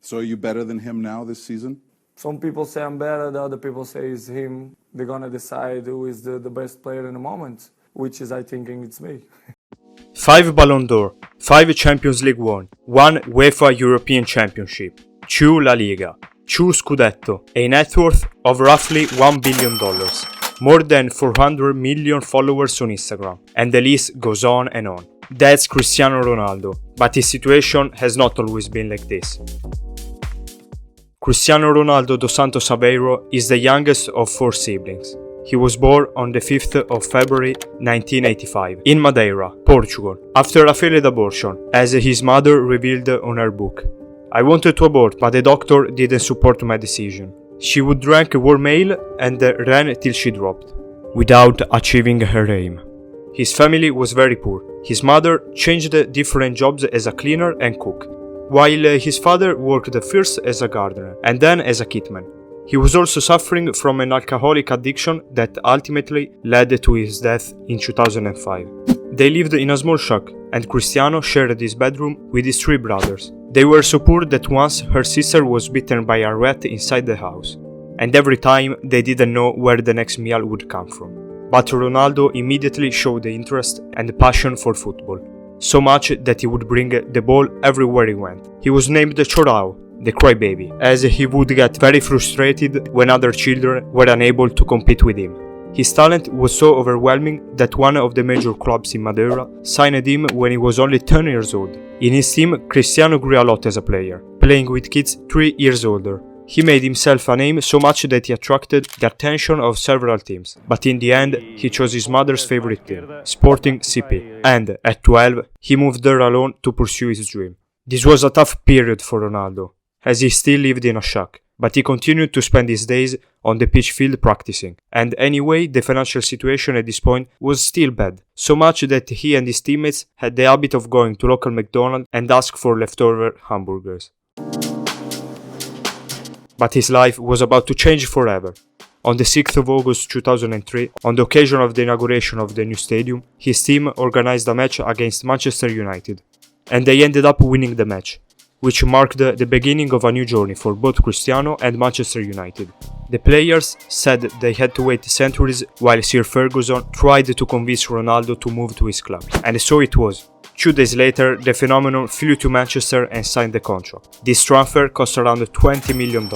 So are you better than him now this season? Some people say I'm better, the other people say it's him. They're gonna decide who is the best player in the moment, which is I thinking it's me. 5 Ballon d'Or, 5 Champions League won, 1 UEFA European Championship, 2 La Liga, 2 Scudetto, a net worth of roughly $1 billion, more than 400 million followers on Instagram, and the list goes on and on. That's Cristiano Ronaldo, but his situation has not always been like this. Cristiano Ronaldo dos Santos Aveiro is the youngest of 4 siblings. He was born on the 5th of February 1985 in Madeira, Portugal, after a failed abortion, as his mother revealed on her book. I wanted to abort, but the doctor didn't support my decision. She would drink warm ale and ran till she dropped, without achieving her aim. His family was very poor. His mother changed different jobs as a cleaner and cook, while his father worked first as a gardener and then as a kitman. He was also suffering from an alcoholic addiction that ultimately led to his death in 2005. They lived in a small shack, and Cristiano shared his bedroom with his 3 brothers. They were so poor that once her sister was bitten by a rat inside the house, and every time they didn't know where the next meal would come from. But Ronaldo immediately showed the interest and passion for football, so much that he would bring the ball everywhere he went. He was named chorão, the crybaby, as he would get very frustrated when other children were unable to compete with him. His talent was so overwhelming that one of the major clubs in Madeira signed him when he was only 10 years old. In his team, Cristiano grew a lot as a player, playing with kids 3 years older. He made himself a name so much that he attracted the attention of several teams, but in the end, he chose his mother's favorite team, Sporting CP, and at 12, he moved there alone to pursue his dream. This was a tough period for Ronaldo, as he still lived in a shack, but he continued to spend his days on the pitch field practicing, and anyway, the financial situation at this point was still bad, so much that he and his teammates had the habit of going to local McDonald's and ask for leftover hamburgers. But his life was about to change forever. On the 6th of August 2003, on the occasion of the inauguration of the new stadium, his team organized a match against Manchester United, and they ended up winning the match, which marked the beginning of a new journey for both Cristiano and Manchester United. The players said they had to wait centuries while Sir Ferguson tried to convince Ronaldo to move to his club, and so it was. 2 days later, the phenomenon flew to Manchester and signed the contract. This transfer cost around $20 million,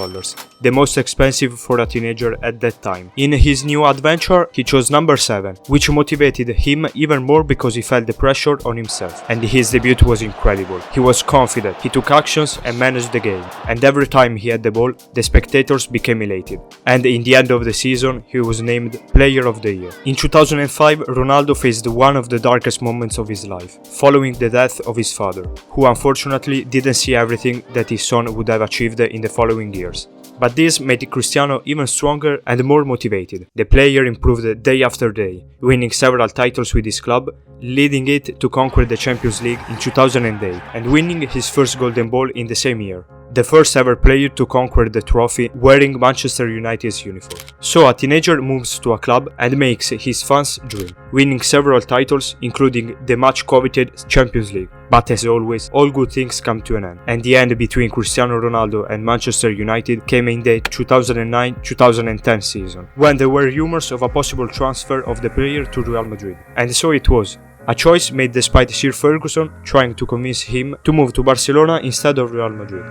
the most expensive for a teenager at that time. In his new adventure, he chose number 7, which motivated him even more because he felt the pressure on himself, and his debut was incredible. He was confident, he took actions and managed the game, and every time he had the ball, the spectators became elated. And in the end of the season, he was named Player of the Year. In 2005, Ronaldo faced one of the darkest moments of his life, following the death of his father, who unfortunately didn't see everything that his son would have achieved in the following years. But this made Cristiano even stronger and more motivated. The player improved day after day, winning several titles with his club, leading it to conquer the Champions League in 2008 and winning his first Golden Ball in the same year. The first ever player to conquer the trophy wearing Manchester United's uniform. So a teenager moves to a club and makes his fans dream, winning several titles including the much coveted Champions League. But as always, all good things come to an end, and the end between Cristiano Ronaldo and Manchester United came in the 2009-2010 season, when there were rumors of a possible transfer of the player to Real Madrid. And so it was. A choice made despite Sir Ferguson trying to convince him to move to Barcelona instead of Real Madrid.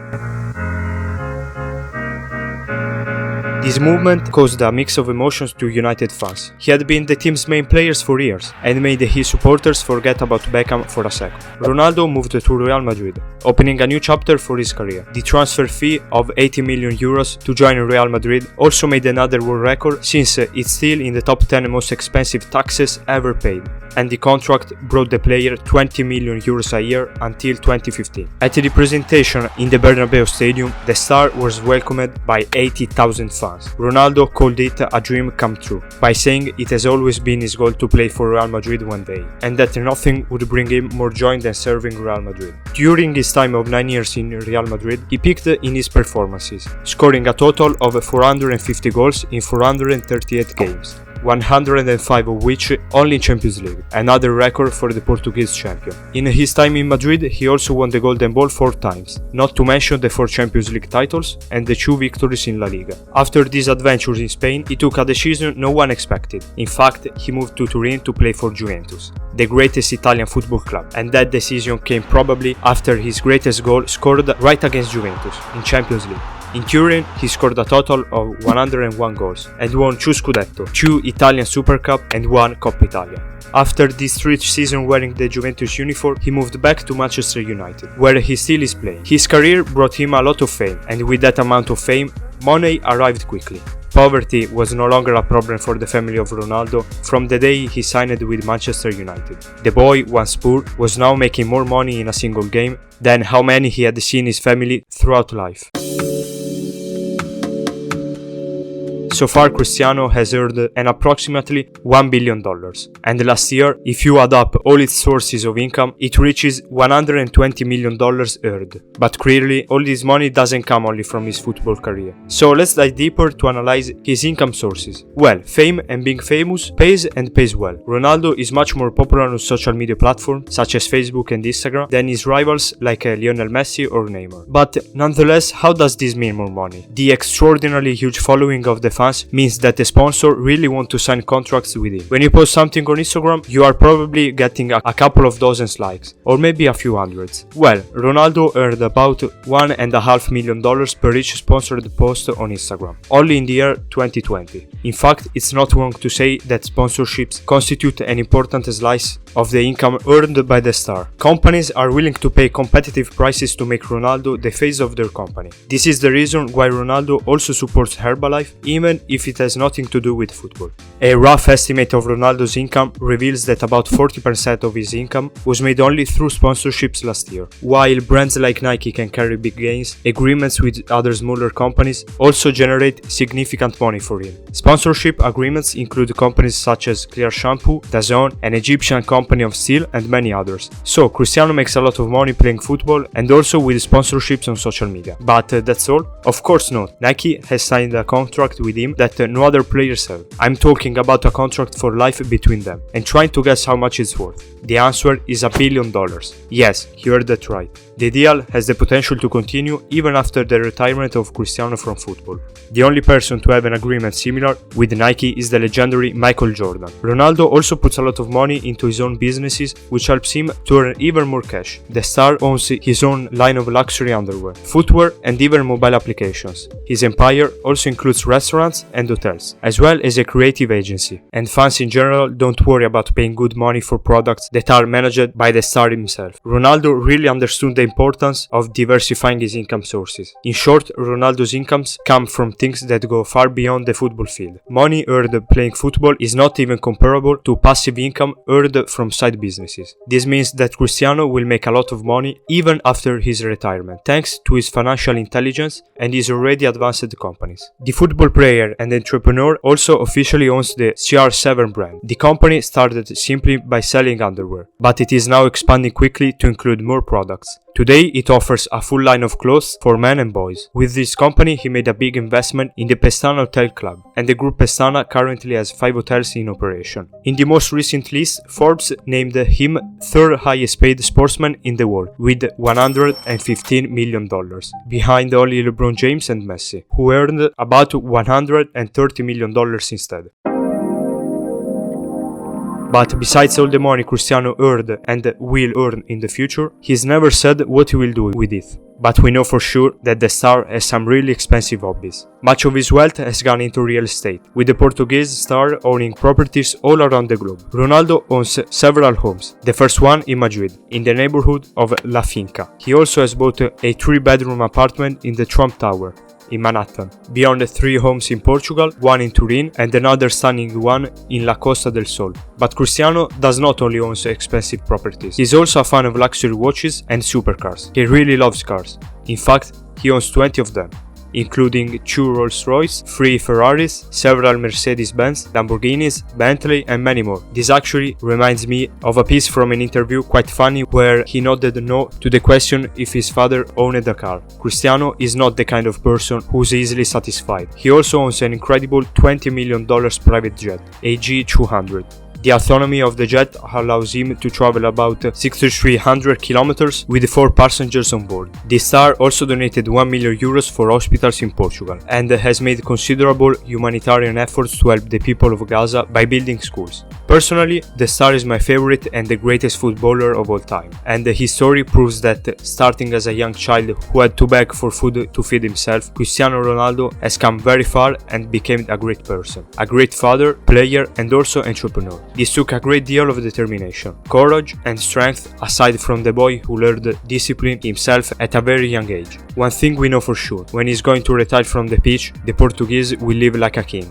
This movement caused a mix of emotions to United fans. He had been the team's main players for years and made his supporters forget about Beckham for a second. Ronaldo moved to Real Madrid, opening a new chapter for his career. The transfer fee of 80 million euros to join Real Madrid also made another world record, since it's still in the top 10 most expensive taxes ever paid, and the contract brought the player 20 million euros a year until 2015. At the presentation in the Bernabeu Stadium, the star was welcomed by 80,000 fans. Ronaldo called it a dream come true, by saying it has always been his goal to play for Real Madrid one day, and that nothing would bring him more joy than serving Real Madrid. During his time of 9 years in Real Madrid, he peaked in his performances, scoring a total of 450 goals in 438 games. 105 of which only in Champions League, another record for the Portuguese champion. In his time in Madrid, he also won the Golden Ball 4 times, not to mention the 4 Champions League titles and the 2 victories in La Liga. After these adventures in Spain, he took a decision no one expected. In fact, he moved to Turin to play for Juventus, the greatest Italian football club, and that decision came probably after his greatest goal scored right against Juventus in Champions League. In Turin, he scored a total of 101 goals and won 2 Scudetto, 2 Italian Super Cup and 1 Coppa Italia. After this 3rd season wearing the Juventus uniform, he moved back to Manchester United, where he still is playing. His career brought him a lot of fame, and with that amount of fame, money arrived quickly. Poverty was no longer a problem for the family of Ronaldo from the day he signed with Manchester United. The boy, once poor, was now making more money in a single game than how many he had seen his family throughout life. So far, Cristiano has earned an approximately $1 billion, and last year, if you add up all its sources of income, it reaches $120 million earned. But clearly, all this money doesn't come only from his football career. So let's dive deeper to analyze his income sources. Well, fame and being famous pays and pays well. Ronaldo is much more popular on social media platforms such as Facebook and Instagram than his rivals like Lionel Messi or Neymar. But nonetheless, how does this mean more money? The extraordinarily huge following of the fans means that the sponsor really want to sign contracts with him. When you post something on Instagram, you are probably getting a couple of dozens likes, or maybe a few hundreds. Well, Ronaldo earned about $1.5 million per each sponsored post on Instagram, only in the year 2020. In fact, it's not wrong to say that sponsorships constitute an important slice of the income earned by the star. Companies are willing to pay competitive prices to make Ronaldo the face of their company. This is the reason why Ronaldo also supports Herbalife, even if it has nothing to do with football. A rough estimate of Ronaldo's income reveals that about 40% of his income was made only through sponsorships last year. While brands like Nike can carry big gains, agreements with other smaller companies also generate significant money for him. Sponsorship agreements include companies such as Clear Shampoo, DAZN, an Egyptian company of steel, and many others. So Cristiano makes a lot of money playing football and also with sponsorships on social media. But that's all? Of course not. Nike has signed a contract with him that no other players have. I'm talking about a contract for life between them, and trying to guess how much it's worth. The answer is $1 billion. Yes, you heard that right. The deal has the potential to continue even after the retirement of Cristiano from football. The only person to have an agreement similar with Nike is the legendary Michael Jordan. Ronaldo also puts a lot of money into his own businesses, which helps him to earn even more cash. The star owns his own line of luxury underwear, footwear, and even mobile applications. His empire also includes restaurants and hotels, as well as a creative agency. And fans in general don't worry about paying good money for products that are managed by the star himself. Ronaldo really understood the importance of diversifying his income sources. In short, Ronaldo's incomes come from things that go far beyond the football field. Money earned playing football is not even comparable to passive income earned from side businesses. This means that Cristiano will make a lot of money even after his retirement, thanks to his financial intelligence and his already advanced companies. The football player and entrepreneur also officially owns the CR7 brand. The company started simply by selling underwear, but it is now expanding quickly to include more products. Today, it offers a full line of clothes for men and boys. With this company, he made a big investment in the Pestana Hotel Club, and the group Pestana currently has 5 hotels in operation. In the most recent list, Forbes named him third highest paid sportsman in the world, with $115 million, behind only LeBron James and Messi, who earned about $130 million instead. But besides all the money Cristiano earned and will earn in the future, he's never said what he will do with it. But we know for sure that the star has some really expensive hobbies. Much of his wealth has gone into real estate, with the Portuguese star owning properties all around the globe. Ronaldo owns several homes, the first one in Madrid, in the neighborhood of La Finca. He also has bought a 3-bedroom apartment in the Trump Tower in Manhattan, beyond 3 homes in Portugal, 1 in Turin and another stunning one in La Costa del Sol. But Cristiano does not only own expensive properties, he's also a fan of luxury watches and supercars. He really loves cars. In fact, he owns 20 of them. including 2 Rolls-Royce, 3 Ferraris, several Mercedes-Benz, Lamborghinis, Bentley, and many more. This actually reminds me of a piece from an interview, quite funny, where he nodded no to the question if his father owned a car. Cristiano is not the kind of person who's easily satisfied. He also owns an incredible $20 million private jet, a G200. The autonomy of the jet allows him to travel about 6,300 kilometers with 4 passengers on board. The star also donated 1 million euros for hospitals in Portugal and has made considerable humanitarian efforts to help the people of Gaza by building schools. Personally, the star is my favorite and the greatest footballer of all time, and his story proves that starting as a young child who had to beg for food to feed himself, Cristiano Ronaldo has come very far and became a great person, a great father, player, and also entrepreneur. This took a great deal of determination, courage, and strength aside from the boy who learned discipline himself at a very young age. One thing we know for sure, when he's going to retire from the pitch, the Portuguese will live like a king.